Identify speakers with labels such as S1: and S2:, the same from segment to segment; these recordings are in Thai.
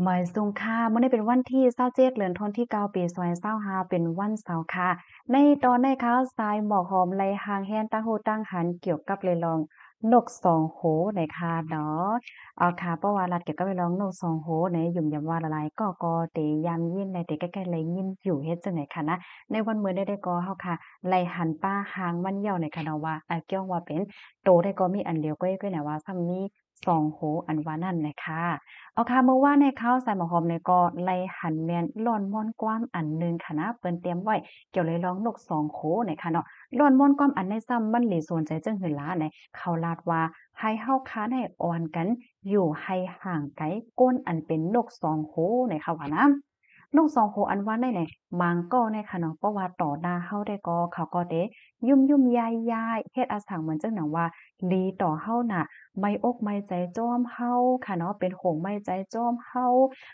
S1: หมายสุงค่ะมื้อนี้เป็นวันที่27เดือนธันวาคมปี2025เป็นวันเสาร์ค่ะในตอนในข่าวสายหมอกหอมไล่ห่างแฮนตั้งหูตั้งหันเกี่ยวกับเรื่องรองนกสองโหในค่ะเนาะเอาค่ะเพราะว่ารัฐเกี่ยวกับเรื่องรองนกสองโหในยุ่มยำว่าละลายก็เตยามยินในเตใกล้ๆไลยินอยู่เฮ็ดจังไหนค่ะนะในวันมื้อได้ก็เฮาค่ะไล่หันป้าหางมันเหย่าในค่ะเนาะว่าเกี่ยวว่าเป็นโตได้ก็มีอันเดียวก็น่ะว่าซ้ำมีสองโหอันว่านั่นแหละค่ะ เอาค่ะเมื่อวานในข้าวใส่หมอหอมเนี่ยก็ไล่หันแม่นล่อนม่อนกว้ามอันหนึ่งค่ะนะเปิ้นเตรียมไว้เกี่ยวเลยร้องนกสองโคเนี่ยค่ะเนาะล่อนม่อนกว้ามอันในซ้ำมันหลีสวนใจจังหือหลาเนี่ยเขาลาดว่าให้เฮาค้านให้อ่อนกันอยู่ให้ห่างไกลก้นอันเป็นนกสองโคเนี่ยค่ะว่านะนกสองโคอันว่าได้เนี่ยมังก็ในค่ะเนาะเพราะว่าต่อหน้าเฮาได้ก็เขาก็เด้ยุ่มๆยายๆเฮ็ดอาสังเหมือนจังหนังว่าลีต่อเฮาน่ะ ไม่อกไม่ใจจ้อมเฮาค่ะเนาะเป็นโขงไม่ใจจ้อมเฮา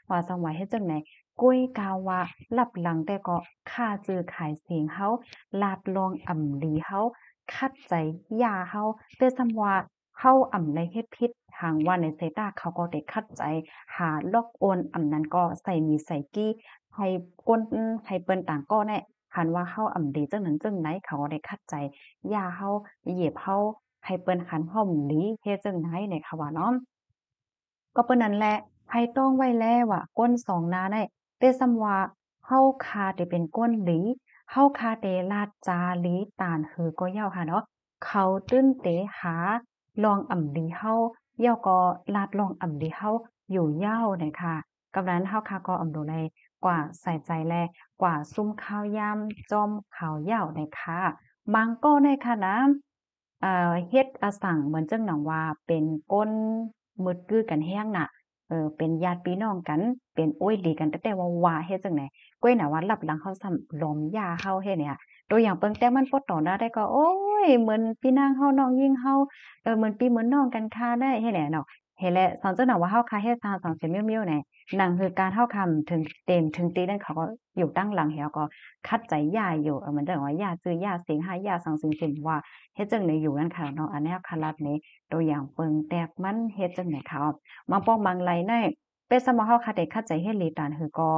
S1: ว่าจังหวะเฮ็ดจังไหนกุ้ยกาวว่าลับหลังแต่ก็ค่าจื้อขายเสียงเฮาลาดลองอ่ำลีเฮาคัดใจยาเฮาแต่ซำว่าเฮาอ่ำในเฮ็ดผิดทางว่าในสายตาเขาก็ได้คัดใจหาลอกโอนอำนั้นก็ใส่มีใส่กี้ให้ก้นให้เปิ้นต่างก็แน่คันว่าเฮาอ่ำดีจังนั้นจังไหนเขาก็ได้คัดใจย่าเฮาเหยียบเฮา ให้เปิ้นหันห้อมหลีเฮ็ดจั่งใดเนี่ยค่ะว่าเนาะก็เปิ้นนั่นแหละให้ต้องไว้แล้วอะก้นสองหน้าได้แต่ส่ำว่าเฮาคาได้เป็นก้นหลีเฮาคาเตลาดจาหลีตานหือก็เหย้าค่ะเนาะเขาตื้นเตหาลองอ่ำหลีเฮาเหย้าก็ลาดลองอ่ำหลีเฮาอยู่เหย้าเนี่ยค่ะกำนั้นเฮาคาก็อำดูแลกว่าใส่ใจแลกว่าซุ่มข้าวยามจ้อมข้าวเหย้าเนี่ยค่ะมังก็ได้ค่ะนะ เฮ็ดอาสังเหมือนจั่งหนังว่าเป็นก้นมึดกือกันแฮ้งน่ะเป็นญาติพี่น้องกันเป็นโอ๊ยหลีกันตั้งแต่ว่าเฮ็ดจั่งใดก้วยหน้าว่าลับหลังเขาซ้ำหลอมยาเฮาเฮ็ดเนี่ยตัวอย่างเปิงแต่มันบ่ต่อหน้าได้ก็โอ๊ยเหมือนพี่นางเฮาน้องหญิงเฮาเหมือนพี่เหมือนน้องกันค่ะได้เฮ็ดแหละเนาะเฮ็ดแล้วสอนจั่งหนังว่าเฮาคาเฮ็ดซาสองเสียเมียวๆแหน่นั่นคือการเฮาคำถึงเต็มถึงตีนั้นเขาก็อยู่ตั้งหลังเหี่ยวก็คัดใจย่าอยู่เหมือนจั่งว่าย่าจื้อย่าเสียงหาย่าสังสิงสินว่า เฮ็ดจั่งใดอยู่นั้นค่ะเนาะอันเนี้ยค่ะลัดนี้ตัวอย่างเปิงแตกมันเฮ็ดจั่งใดค่ะบางป้องบางไหลในเป็นสมอเฮาค่ะได้เข้าใจเฮ็ดหลีตานคือก็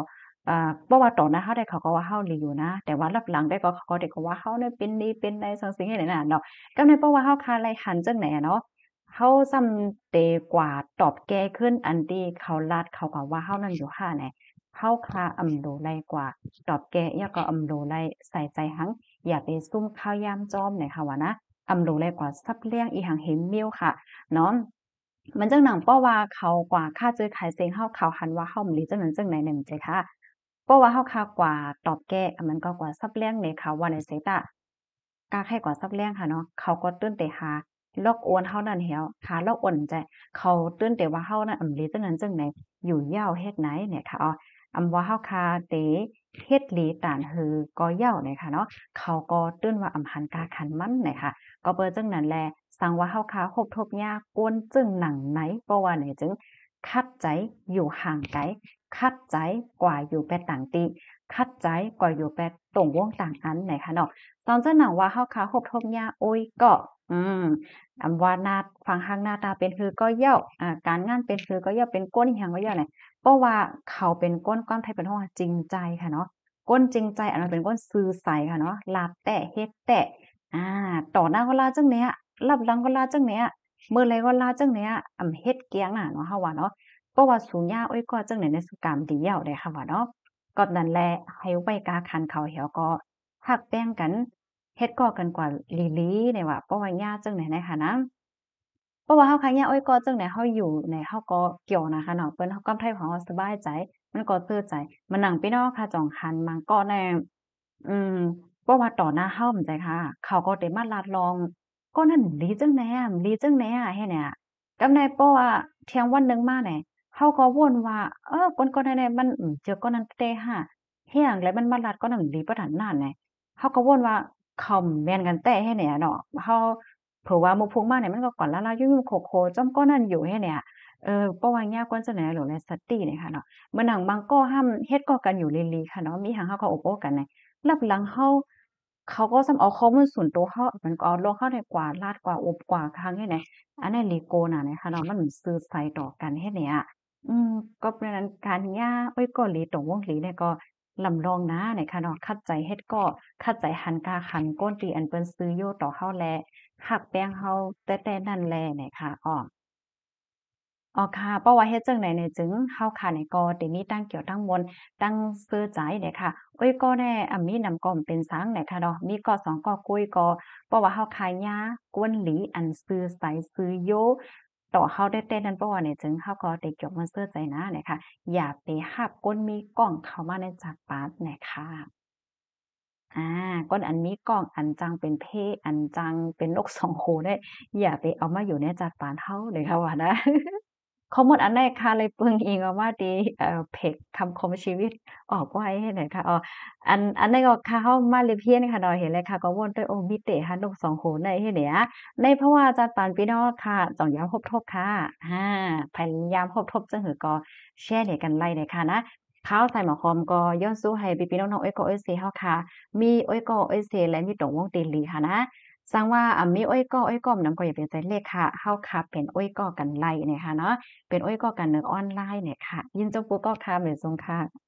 S1: บ่ว่าตอนนั้นเฮาได้เขาก็ว่าเฮาหลีอยู่นะแต่ว่ารับหลังได้ก็เขาก็ได้ก็ว่าเฮาเนี่ยเป็นนี่เป็นใดซังซิงเฮ็ดนั่นน่ะเนาะก็ในเพราะว่าเฮาคาไลหันจั่งใดอะเนาะเฮาซ้ำเตกว่าตอบแก้ขึ้นอันที่เขาลาดเขาก็ว่าเฮานั่นอยู่ค่ะแหน่เฮาคาอำโดไลกว่าตอบแก้ยาก็อำโดไลใส่ใจหังอย่าไปซุ่มข้าวยามจ้อมเนี่ยค่ะว่านะ อำรู้เลยกว่าซับเลี้ยงอีหังเห็นมิ้วค่ะเนาะมันจังหนังเพราะว่าเขากว่าค่าเจอขายเซ็งเฮาเขาหันว่าเฮาหลีจังนั้นจังไหนเนี่ยมันใจค่ะเพราะว่าเฮาค่ากว่าตอบแก้อันมันก็กว่าซับเลี้ยงเนี่ยค่ะว่าในสายตากล้าให้กว่าซับเลี้ยงค่ะเนาะเขาก็ตื้นแต่หาลอกโอนเฮานั่นแหวหาลอกโอนใจเขาตื้นแต่ว่าเฮานั่นอำหลีจังนั้นจังไหนอยู่ยาวเฮ็ดไหนเนี่ยค่ะอำว่าเฮาคาเตเฮ็ดหลีตานหือก็ยาวเนี่ยค่ะเนาะเขาก็ตื้นว่าอำหันกาขันมันเนี่ยค่ะ ก็เปิดจังนั้นแลสังว่าเฮาคาคบทบยากกวนจึงหนังไหนเพราะว่าไหนจึงคัดใจอยู่ห่างไกลคัดใจกว่าอยู่แปดต่างติคัดใจกว่าอยู่แปดตรงวงต่างอันไหนคะเนาะตอนเจ้าหนังว่าเฮาคาคบทบยากโอ๊ยก็อืมอำว่าหน้าฟังข้างหน้าตาเป็นคือก็เย้าการงานเป็นคือก็เย้าเป็นก้นอิหยังก็เย้าเนี่ยเพราะว่าเขาเป็นก้นความไทยเป็นฮ้อว่าจริงใจค่ะเนาะก้นจริงใจอันนั้นเป็นก้นซื่อใสค่ะเนาะลาแต่เฮ็ดแต่ อาต่อหน้าก็ลาจังเนี้ยรับหลังก็ลาจังเนี้ยมื้อไรก็ลาจังเนี้ยเฮ็ดเกียงน่ะเนาะเฮาว่าเนาะเพราะว่าสูญญาอ้อยก็จังไหนในสุกามดีเหย้าได้ค่ะว่าเนาะก็นั่นแหละให้ไว้กาคันเขาแหวก็ฮักแป้งกันเฮ็ดก่อกันกว่าลีหลีเนี่ยว่าเพราะว่าญาจังไหนในค่ะนะ เพราะว่าเฮาคันยามอ้อยก็จังได๋เฮาอยู่ในเฮาก็เกี่ยวนะคะเนาะเปิ้นเฮากำไผของเราสบายใจมันก็ตื้อใจมานั่งพี่น้องค่ะจองคันมันก็แน่อืมบ่ว่าต่อหน้าเฮาแม่นใจค่ะเขาก็ได้มาลัดลองก็นั่นหลีจังแหนหลีจังแหนเฮ็ดเนี่ยกำไดเพราะว่าเที่ยงวันหนึ่งมาเนี่ยเฮาก็วนว่าคนก็นั่นแหละมันเจอก็นั้นเตหาเฮียงแล้วมันมาลัดก็นั่นหลีบ่ทันนั่นแหน่เฮาก็วนว่าเขาแม่นกันแท้เฮ็ดเนี่ยเนาะเฮา เพราะว่าหมู่พวกมาเนี่ยมันก็ก่อนล่าๆยุ่งๆโคๆจ้อมก้อนั่นอยู่ให้เนี่ยเพราะว่าญาก่อนจะไหนหลวงในสติเนี่ยค่ะเนาะมื้อหนังบางก้อห้ามเฮ็ดก่อกันอยู่ลีๆค่ะเนาะมีหังเฮาก็โอ้โอ้กันเนี่ยรับหลังเฮาเขาก็ซ้ำเอาข้อมูลส่วนตัวเฮามันก็เอาลงเข้าในกว่าลาดกว่าอบกว่าครั้งเฮ็ดไหนอันนั้นลีโกน่ะนะคะเนาะมันสื่อสารต่อกันเฮ็ดเนี่ย อืมก็เพราะฉะนั้นการย่าเอ้ยก็หลีตรงวงหลีเนี่ยก็ลำลองนะเนี่ยค่ะเนาะคัดใจเฮ็ดก็คัดใจหันกาขันก้นตีอันเปิ้นซื้อโยต่อเฮาแลฮักแป้งเฮาแต่นั่นแลเนี่ยค่ะอ้อ อ๋อค่ะเพราะว่าเฮ็ดจั่งใดเนี่ยจึงเฮาค่ะเนี่ยก็ได้มีตั้งเกี่ยวตั้งมนต์ตั้งซื่อใจเนี่ยค่ะเอ๊ยก็แน่มีนำก้อมเป็นสังเนี่ยค่ะเนาะมีก้อสองก้อกุ้ยก็เพราะว่าเฮาขายยากวนหลีอันซื่อใสซื่อโยต่อเฮาได้แต่นั้นเพราะว่าเนี่ยจึงเฮาก็ได้เกี่ยวมันเชื่อใจนะเนี่ยค่ะอย่าไปรับก้นมีกล้องเข้ามาในจักรปาดเนี่ยค่ะอาก้นอันมีกล้องอันจังเป็นเพอันจังเป็นนกสองหูได้อย่าไปเอามาอยู่ในจักรปานเฮาเลยค่ะว่านะ ข้อมูลอันใดคะเลยเปิงอิงออกมาดีเพจคำคมชีวิตออกไว้ให้หน่อยค่ะอันนั้นก็ค่ะเฮามาเรียบเรียนค่ะเนาะเห็นเลยค่ะก็วนด้วยโอ้มีเตฮันนกสองหูในเฮ็ดเนี่ยในเพราะว่าจัดปานพี่น้องค่ะจ่องย้ำครบทบค่ะพยายามครบทบจังหือก็แชร์ให้กันไลเนี่ยค่ะนะข่าวใส่หมอคอมก็ย้อนสู่ให้พี่ๆน้องๆเอ้ยก็เอ้ยเซเฮาค่ะมีเอ้ยก็เอ้ยเซและมีตรงวงตีหลีค่ะนะ สังว่ามีอ้อยก้ออ้อยก้อมนำก็อย่าเป็นใจเลขค่ะเฮาค่ะเป็นอ้อยก้อกันไล่เนี่ยค่ะเนาะเป็นอ้อยก้อกันเนือออนไลน์เนี่ยค่ะยินจงปู้ก็ค่ะเหมือนทรงค่ะ